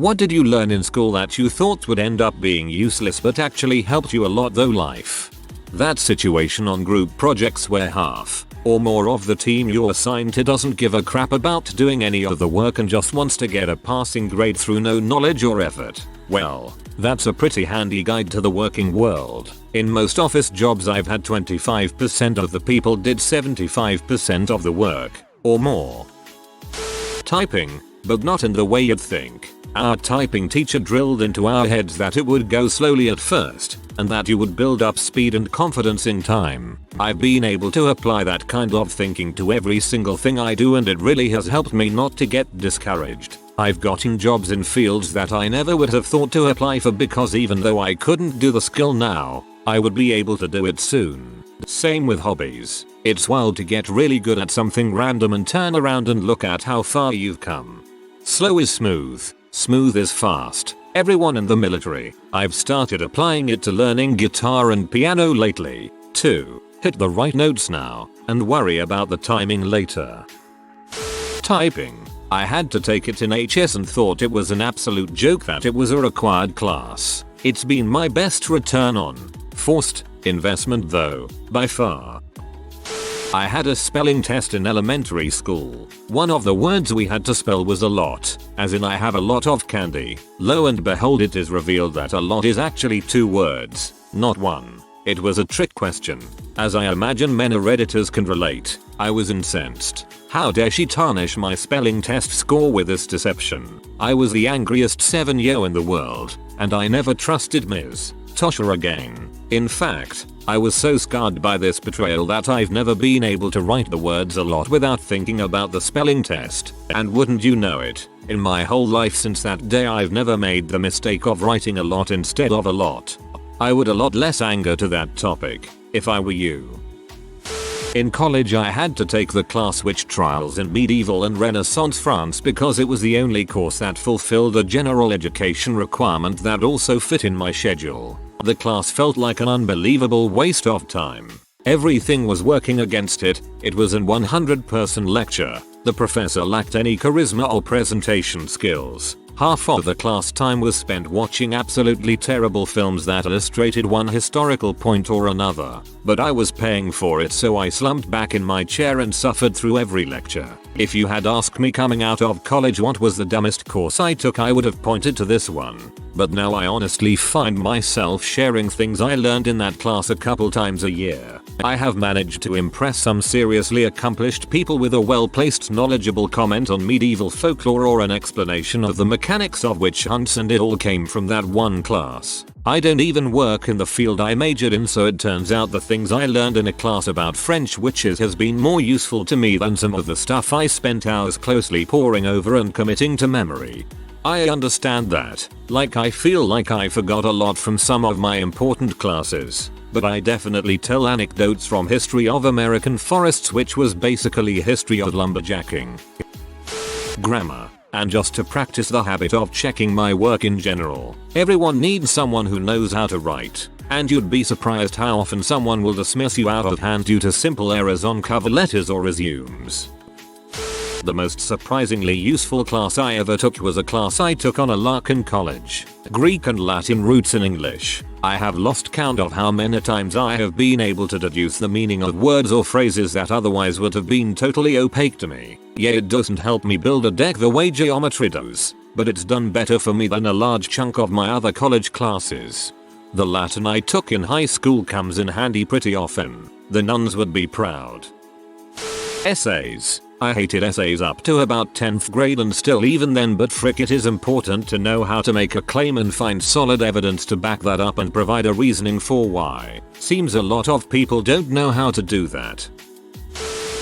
What did you learn in school that you thought would end up being useless but actually helped you a lot though life? That situation on group projects where half or more of the team you're assigned to doesn't give a crap about doing any of the work and just wants to get a passing grade through no knowledge or effort. Well, that's a pretty handy guide to the working world. In most office jobs I've had 25% of the people did 75% of the work, or more. Typing, but not in the way you'd think. Our typing teacher drilled into our heads that it would go slowly at first, and that you would build up speed and confidence in time. I've been able to apply that kind of thinking to every single thing I do, and it really has helped me not to get discouraged. I've gotten jobs in fields that I never would have thought to apply for because even though I couldn't do the skill now, I would be able to do it soon. Same with hobbies. It's wild to get really good at something random and turn around and look at how far you've come. Slow is smooth. Smooth is fast. Everyone in the military. I've started applying it to learning guitar and piano lately, too. Hit the right notes now, and worry about the timing later. Typing. I had to take it in HS and thought it was an absolute joke that it was a required class. It's been my best return on forced investment though, by far. I had a spelling test in elementary school. One of the words we had to spell was a lot, as in I have a lot of candy. Lo and behold, it is revealed that a lot is actually 2 words, not 1. It was a trick question. As I imagine many Redditors can relate, I was incensed. How dare she tarnish my spelling test score with this deception? I was the angriest 7-year in the world, and I never trusted Ms. Tosha again. In fact, I was so scarred by this betrayal that I've never been able to write the words a lot without thinking about the spelling test. And wouldn't you know it, in my whole life since that day I've never made the mistake of writing a lot instead of a lot. I would a lot less anger to that topic, if I were you. In college I had to take the class Witch Trials in Medieval and Renaissance France because it was the only course that fulfilled a general education requirement that also fit in my schedule. The class felt like an unbelievable waste of time. Everything was working against it. It was an 100-person lecture. The professor lacked any charisma or presentation skills. Half of the class time was spent watching absolutely terrible films that illustrated one historical point or another. But I was paying for it, so I slumped back in my chair and suffered through every lecture. If you had asked me coming out of college what was the dumbest course I took, I would have pointed to this one. But now I honestly find myself sharing things I learned in that class a couple times a year. I have managed to impress some seriously accomplished people with a well-placed knowledgeable comment on medieval folklore or an explanation of the mechanics of witch hunts, and it all came from that one class. I don't even work in the field I majored in, so it turns out the things I learned in a class about French witches has been more useful to me than some of the stuff I spent hours closely poring over and committing to memory. I understand that. Like, I feel like I forgot a lot from some of my important classes, but I definitely tell anecdotes from History of American Forests, which was basically history of lumberjacking. Grammar. And just to practice the habit of checking my work in general. Everyone needs someone who knows how to write, and you'd be surprised how often someone will dismiss you out of hand due to simple errors on cover letters or resumes. The most surprisingly useful class I ever took was a class I took on a lark in college. Greek and Latin roots in English. I have lost count of how many times I have been able to deduce the meaning of words or phrases that otherwise would have been totally opaque to me. Yeah, it doesn't help me build a deck the way geometry does, but it's done better for me than a large chunk of my other college classes. The Latin I took in high school comes in handy pretty often. The nuns would be proud. Essays. I hated essays up to about 10th grade and still even then, but frick, it is important to know how to make a claim and find solid evidence to back that up and provide a reasoning for why. Seems a lot of people don't know how to do that.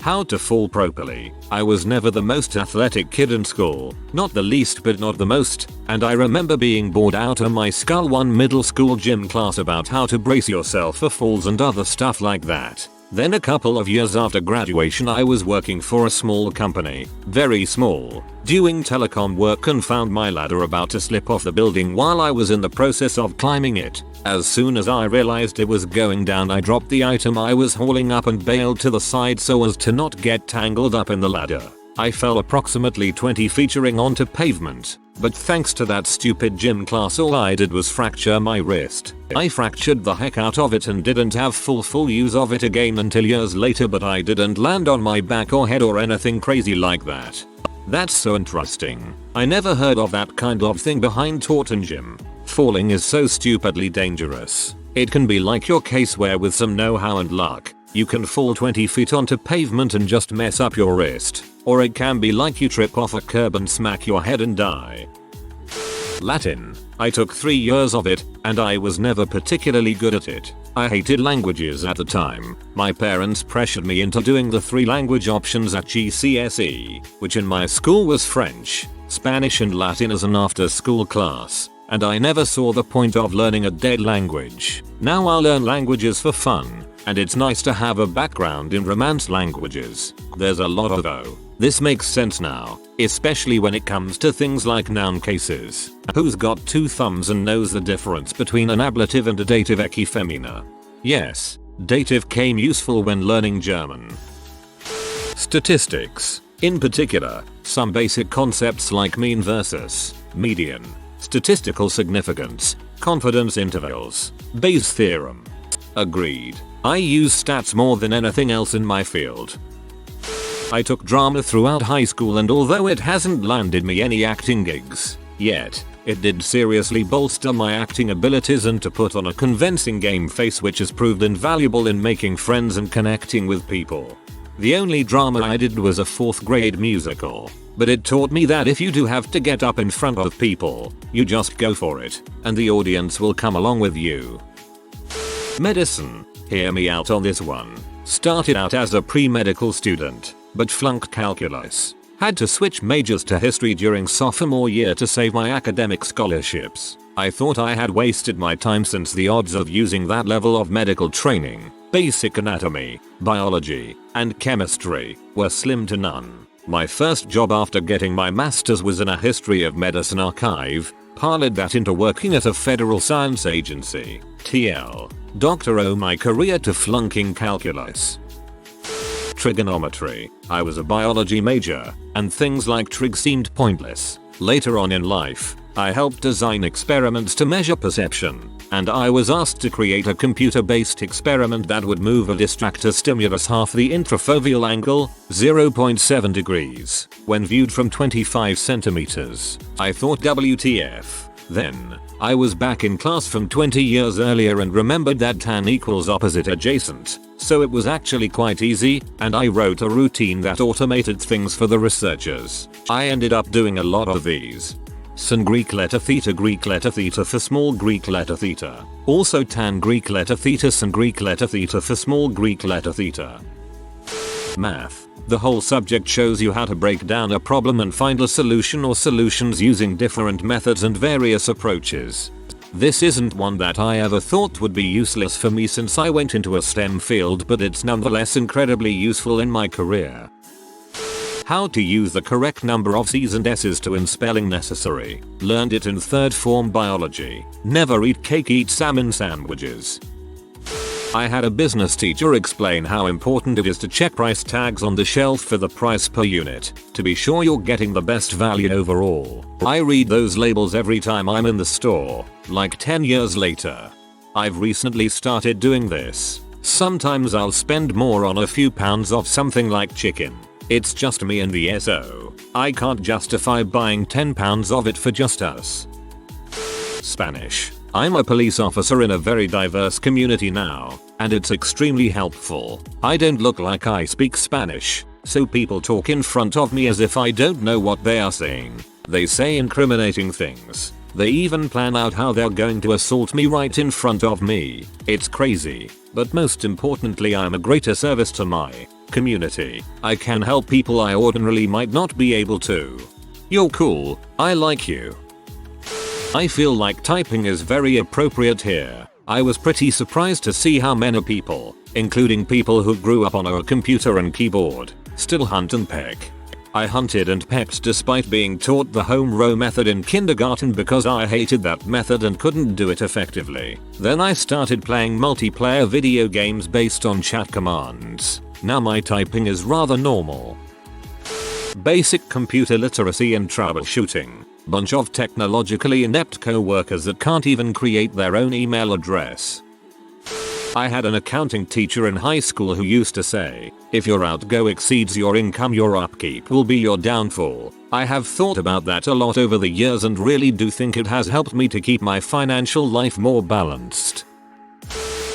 How to fall properly. I was never the most athletic kid in school, not the least but not the most, and I remember being bored out of my skull one middle school gym class about how to brace yourself for falls and other stuff like that. Then a couple of years after graduation I was working for a small company, very small, doing telecom work, and found my ladder about to slip off the building while I was in the process of climbing it. As soon as I realized it was going down, I dropped the item I was hauling up and bailed to the side so as to not get tangled up in the ladder. I fell approximately 20 featuring onto pavement, but thanks to that stupid gym class all I did was fracture my wrist. I fractured the heck out of it and didn't have full use of it again until years later, but I didn't land on my back or head or anything crazy like that. That's so interesting. I never heard of that kind of thing behind taught in gym. Falling is so stupidly dangerous. It can be like your case where with some know-how and luck, you can fall 20 feet onto pavement and just mess up your wrist. Or it can be like you trip off a curb and smack your head and die. Latin. I took 3 years of it, and I was never particularly good at it. I hated languages at the time. My parents pressured me into doing the 3 language options at GCSE, which in my school was French, Spanish and Latin as an after-school class, and I never saw the point of learning a dead language. Now I learn languages for fun, and it's nice to have a background in Romance languages. There's a lot of though. This makes sense now, especially when it comes to things like noun cases. Who's got 2 thumbs and knows the difference between an ablative and a dative echifemina? Yes, dative came useful when learning German. Statistics. In particular, some basic concepts like mean versus median, statistical significance, confidence intervals, Bayes' theorem. Agreed. I use stats more than anything else in my field. I took drama throughout high school, and although it hasn't landed me any acting gigs yet, it did seriously bolster my acting abilities and to put on a convincing game face, which has proved invaluable in making friends and connecting with people. The only drama I did was a 4th grade musical, but it taught me that if you do have to get up in front of people, you just go for it, and the audience will come along with you. Medicine. Hear me out on this one. Started out as a pre-medical student, but flunked calculus. Had to switch majors to history during sophomore year to save my academic scholarships. I thought I had wasted my time since the odds of using that level of medical training, basic anatomy, biology, and chemistry, were slim to none. My first job after getting my master's was in a history of medicine archive, parlayed that into working at a federal science agency, TL. Doctor owe my career to flunking calculus. Trigonometry. I was a biology major, and things like trig seemed pointless. Later on in life, I helped design experiments to measure perception, and I was asked to create a computer-based experiment that would move a distractor stimulus half the intrafoveal angle, 0.7 degrees, when viewed from 25 centimeters. I thought WTF. Then, I was back in class from 20 years earlier and remembered that tan equals opposite adjacent, so it was actually quite easy, and I wrote a routine that automated things for the researchers. I ended up doing a lot of these. Sin Greek letter theta for small Greek letter theta. Also tan Greek letter theta sin Greek letter theta for small Greek letter theta. Math. The whole subject shows you how to break down a problem and find a solution or solutions using different methods and various approaches. This isn't one that I ever thought would be useless for me since I went into a STEM field, but it's nonetheless incredibly useful in my career. How to use the correct number of C's and S's to in spelling necessary. Learned it in 3rd form biology. Never eat cake, eat salmon sandwiches. I had a business teacher explain how important it is to check price tags on the shelf for the price per unit, to be sure you're getting the best value overall. I read those labels every time I'm in the store, like 10 years later. I've recently started doing this. Sometimes I'll spend more on a few pounds of something like chicken. It's just me and the SO. I can't justify buying 10 pounds of it for just us. Spanish. I'm a police officer in a very diverse community now, and it's extremely helpful. I don't look like I speak Spanish, so people talk in front of me as if I don't know what they are saying. They say incriminating things. They even plan out how they're going to assault me right in front of me. It's crazy, but most importantly I'm a greater service to my community. I can help people I ordinarily might not be able to. You're cool, I like you. I feel like typing is very appropriate here. I was pretty surprised to see how many people, including people who grew up on a computer and keyboard, still hunt and peck. I hunted and pecked despite being taught the home row method in kindergarten because I hated that method and couldn't do it effectively. Then I started playing multiplayer video games based on chat commands. Now my typing is rather normal. basic computer literacy and troubleshooting. Bunch of technologically inept co-workers that can't even create their own email address. I had an accounting teacher in high school who used to say, if your outgo exceeds your income, your upkeep will be your downfall. I have thought about that a lot over the years and really do think it has helped me to keep my financial life more balanced.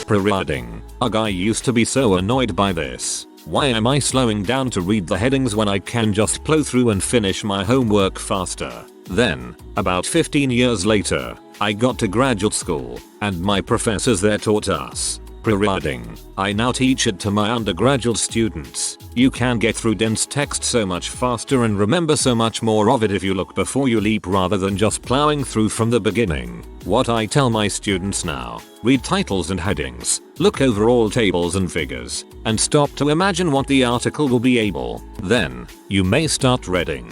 Pre-reading. A guy used to be so annoyed by this. Why am I slowing down to read the headings when I can just plow through and finish my homework faster? Then, about 15 years later, I got to graduate school, and my professors there taught us pre-reading. I now teach it to my undergraduate students. You can get through dense text so much faster and remember so much more of it if you look before you leap rather than just plowing through from the beginning. What I tell my students now: read titles and headings, look over all tables and figures, and stop to imagine what the article will be able. Then, you may start reading.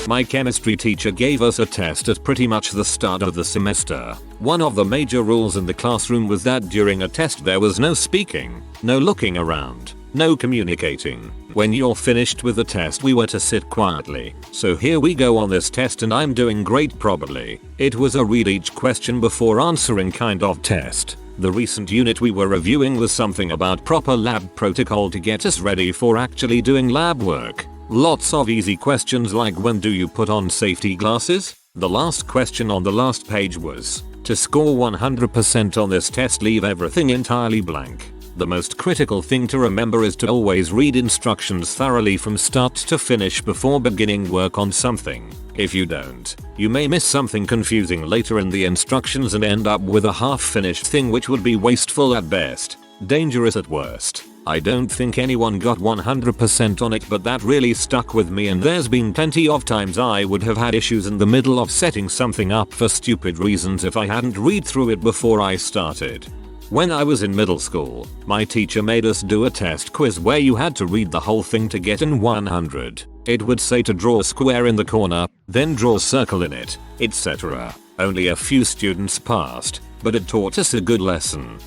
My chemistry teacher gave us a test at pretty much the start of the semester. One of the major rules in the classroom was that during a test there was no speaking, no looking around, no communicating. When you're finished with the test we were to sit quietly. So here we go on this test and I'm doing great probably. It was a read each question before answering kind of test. The recent unit we were reviewing was something about proper lab protocol to get us ready for actually doing lab work. Lots of easy questions like when do you put on safety glasses? The last question on the last page was, to score 100% on this test leave everything entirely blank. The most critical thing to remember is to always read instructions thoroughly from start to finish before beginning work on something. If you don't, you may miss something confusing later in the instructions and end up with a half-finished thing which would be wasteful at best, dangerous at worst. I don't think anyone got 100% on it, but that really stuck with me, and there's been plenty of times I would have had issues in the middle of setting something up for stupid reasons if I hadn't read through it before I started. When I was in middle school, my teacher made us do a test quiz where you had to read the whole thing to get an 100. It would say to draw a square in the corner, then draw a circle in it, etc. Only a few students passed, but it taught us a good lesson.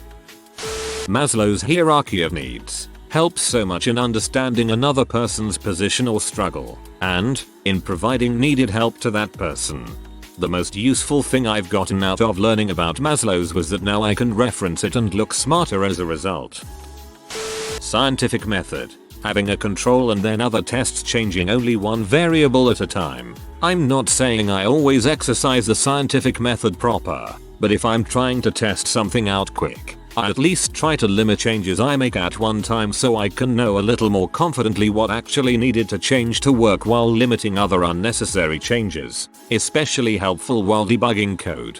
Maslow's hierarchy of needs helps so much in understanding another person's position or struggle, and in providing needed help to that person. The most useful thing I've gotten out of learning about Maslow's was that now I can reference it and look smarter as a result. Scientific method. Having a control and then other tests changing only one variable at a time. I'm not saying I always exercise the scientific method proper, but if I'm trying to test something out quick, I at least try to limit changes I make at one time so I can know a little more confidently what actually needed to change to work while limiting other unnecessary changes, especially helpful while debugging code.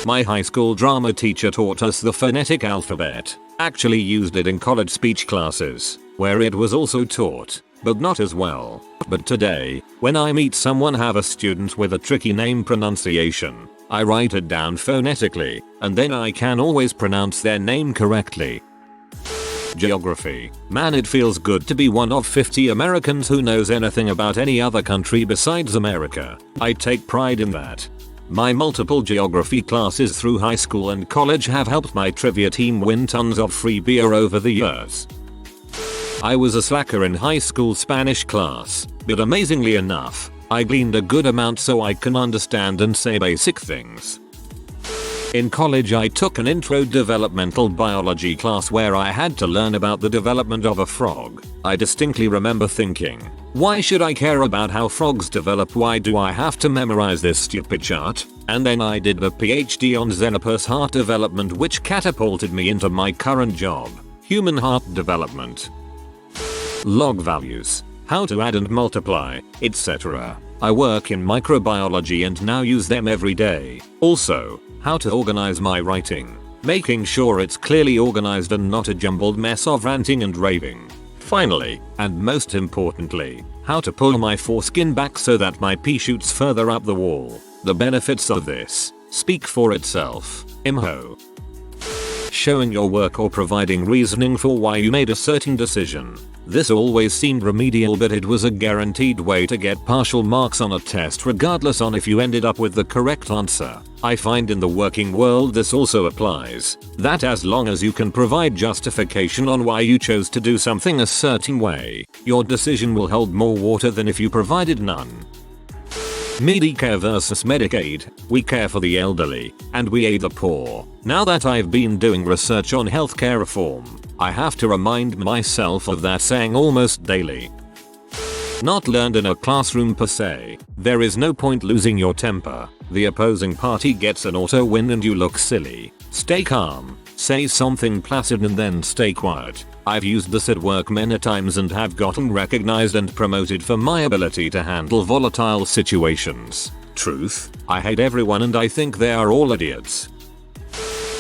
My high school drama teacher taught us the phonetic alphabet, actually used it in college speech classes, where it was also taught, but not as well. But today, when I meet someone have a student with a tricky name pronunciation, I write it down phonetically, and then I can always pronounce their name correctly. Geography. Man, it feels good to be one of 50 Americans who knows anything about any other country besides America. I take pride in that. My multiple geography classes through high school and college have helped my trivia team win tons of free beer over the years. I was a slacker in high school Spanish class, but amazingly enough, I gleaned a good amount so I can understand and say basic things. In college I took an intro developmental biology class where I had to learn about the development of a frog. I distinctly remember thinking, why should I care about how frogs develop? Why do I have to memorize this stupid chart? And then I did a PhD on xenopus heart development, which catapulted me into my current job, human heart development. Log values. How to add and multiply, etc. I work in microbiology and now use them every day. Also, how to organize my writing, making sure it's clearly organized and not a jumbled mess of ranting and raving. Finally, and most importantly, how to pull my foreskin back so that my pee shoots further up the wall. The benefits of this speak for itself. Imho. showing your work or providing reasoning for why you made a certain decision. This always seemed remedial, but it was a guaranteed way to get partial marks on a test regardless on if you ended up with the correct answer. I find in the working world this also applies, that as long as you can provide justification on why you chose to do something a certain way, your decision will hold more water than if you provided none. Medicare versus Medicaid. We care for the elderly, and we aid the poor. Now that I've been doing research on healthcare reform, I have to remind myself of that saying almost daily. Not learned in a classroom per se. There is no point losing your temper. The opposing party gets an auto win and you look silly. Stay calm, say something placid and then stay quiet. I've used this at work many times and have gotten recognized and promoted for my ability to handle volatile situations. Truth, I hate everyone and I think they are all idiots.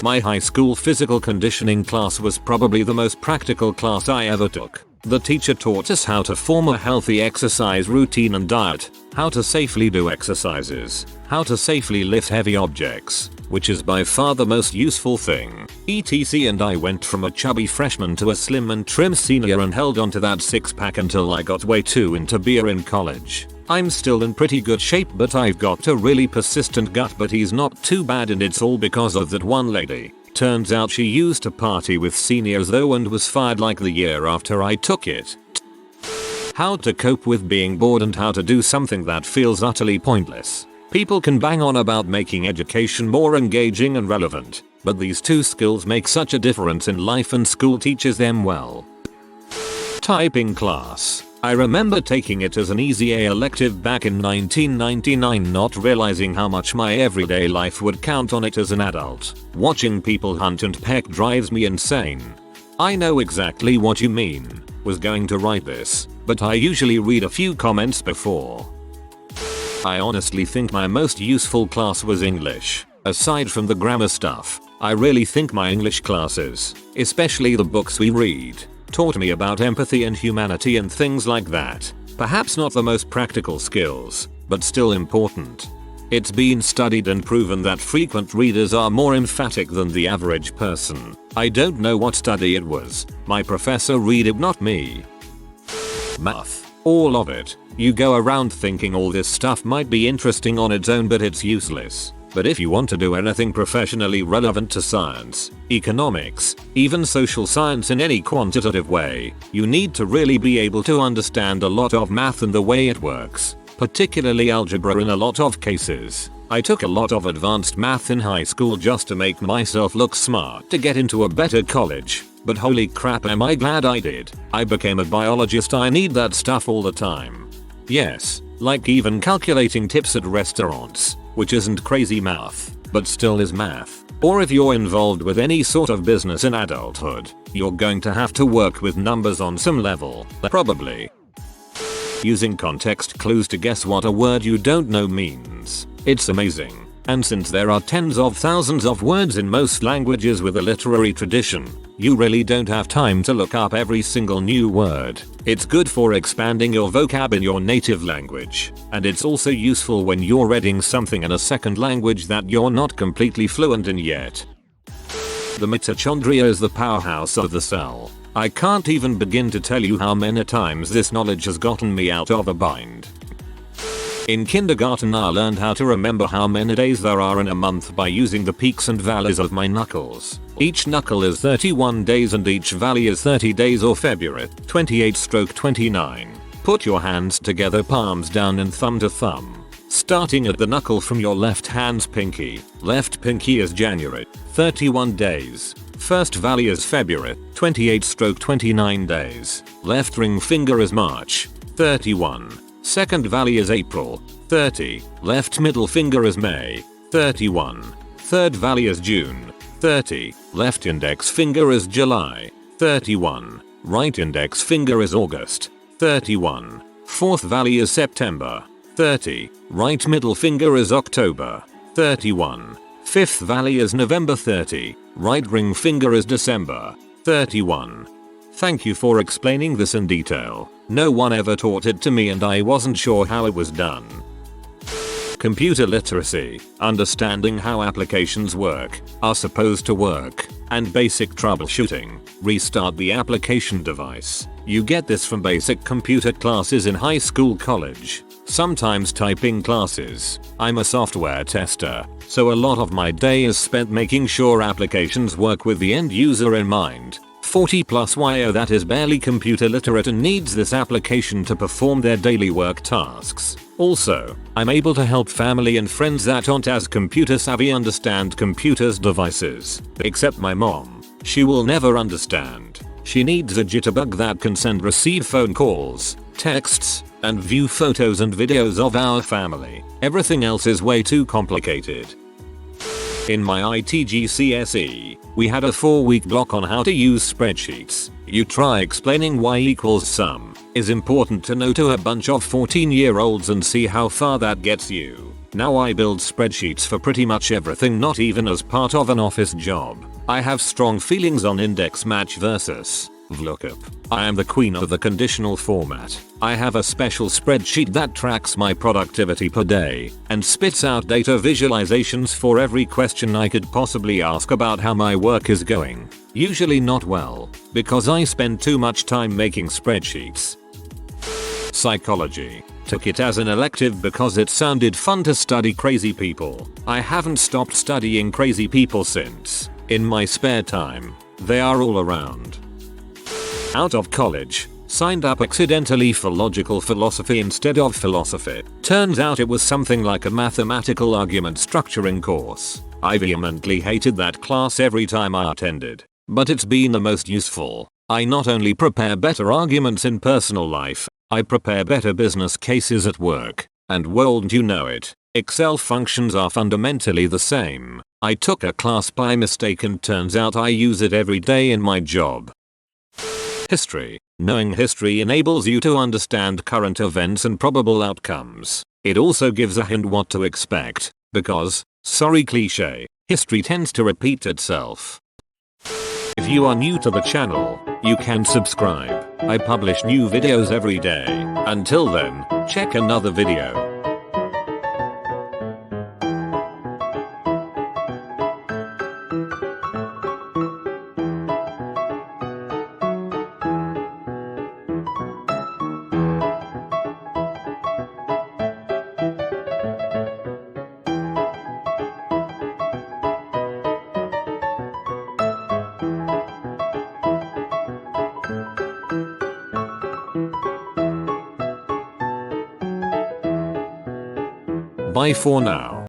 My high school physical conditioning class was probably the most practical class I ever took. The teacher taught us how to form a healthy exercise routine and diet, how to safely do exercises, how to safely lift heavy objects, which is by far the most useful thing, etc. And I went from a chubby freshman to a slim and trim senior and held onto that six-pack until I got way too into beer in college. I'm still in pretty good shape, but I've got a really persistent gut, but he's not too bad, and it's all because of that one lady. Turns out she used to party with seniors though and was fired like the year after I took it. How to cope with being bored and how to do something that feels utterly pointless. People can bang on about making education more engaging and relevant, but these two skills make such a difference in life and school teaches them well. Typing class. I remember taking it as an easy A elective back in 1999, not realizing how much my everyday life would count on it as an adult. Watching people hunt and peck drives me insane. I know exactly what you mean. Was going to write this, but I usually read a few comments before. I honestly think my most useful class was English. Aside from the grammar stuff, I really think my English classes, especially the books we read, taught me about empathy and humanity and things like that. Perhaps not the most practical skills, but still important. It's been studied and proven that frequent readers are more emphatic than the average person. I don't know what study it was. My professor read it, not me. Math. All of it. You go around thinking all this stuff might be interesting on its own, but it's useless. But if you want to do anything professionally relevant to science, economics, even social science in any quantitative way, you need to really be able to understand a lot of math and the way it works, particularly algebra in a lot of cases. I took a lot of advanced math in high school just to make myself look smart to get into a better college, but holy crap am I glad I did. I became a biologist. I need that stuff all the time. Yes, like even calculating tips at restaurants, which isn't crazy math, but still is math. Or if you're involved with any sort of business in adulthood, you're going to have to work with numbers on some level, probably. Using context clues to guess what a word you don't know means. It's amazing. And since there are tens of thousands of words in most languages with a literary tradition, you really don't have time to look up every single new word. It's good for expanding your vocab in your native language, and it's also useful when you're reading something in a second language that you're not completely fluent in yet. The mitochondria is the powerhouse of the cell. I can't even begin to tell you how many times this knowledge has gotten me out of a bind. In kindergarten I learned how to remember how many days there are in a month by using the peaks and valleys of my knuckles. Each knuckle is 31 days and each valley is 30 days or February 28/29. Put your hands together, palms down and thumb to thumb. Starting at the knuckle from your left hand's pinky. Left pinky is January, 31 days. First valley is February, 28/29 days. Left ring finger is March, 31. Second valley is April, 30. Left middle finger is May, 31. Third valley is June, 30. Left index finger is July, 31. Right index finger is August, 31. Fourth valley is September, 30. Right middle finger is October, 31. Fifth valley is November, 30. Right ring finger is December, 31. Thank you for explaining this in detail. No one ever taught it to me and I wasn't sure how it was done. computer literacy, understanding how applications work, are supposed to work, and basic troubleshooting. Restart the application device. You get this from basic computer classes in high school, college, sometimes typing classes. I'm a software tester, so a lot of my day is spent making sure applications work with the end user in mind. 40 plus YO that is barely computer literate and needs this application to perform their daily work tasks. Also, I'm able to help family and friends that aren't as computer savvy understand computers devices. Except my mom. She will never understand. She needs a jitterbug that can send receive phone calls, texts, and view photos and videos of our family. Everything else is way too complicated. In my IT GCSE, we had a 4-week block on how to use spreadsheets. You try explaining y equals sum is important to know to a bunch of 14-year-olds and see how far that gets you. Now I build spreadsheets for pretty much everything, not even as part of an office job. I have strong feelings on index match versus VLOOKUP. I am the queen of the conditional format. I have a special spreadsheet that tracks my productivity per day and spits out data visualizations for every question I could possibly ask about how my work is going. Usually not well, because I spend too much time making spreadsheets. Psychology. Took it as an elective because it sounded fun to study crazy people. I haven't stopped studying crazy people since. In my spare time, they are all around. Out of college, signed up accidentally for logical philosophy instead of philosophy. Turns out it was something like a mathematical argument structuring course. I vehemently hated that class every time I attended, but it's been the most useful. I not only prepare better arguments in personal life, I prepare better business cases at work. And won't you know it, Excel functions are fundamentally the same. I took a class by mistake and turns out I use it every day in my job. History. Knowing history enables you to understand current events and probable outcomes. It also gives a hint what to expect, because, sorry cliche, history tends to repeat itself. If you are new to the channel, you can subscribe. I publish new videos every day. Until then, check another video. Bye for now.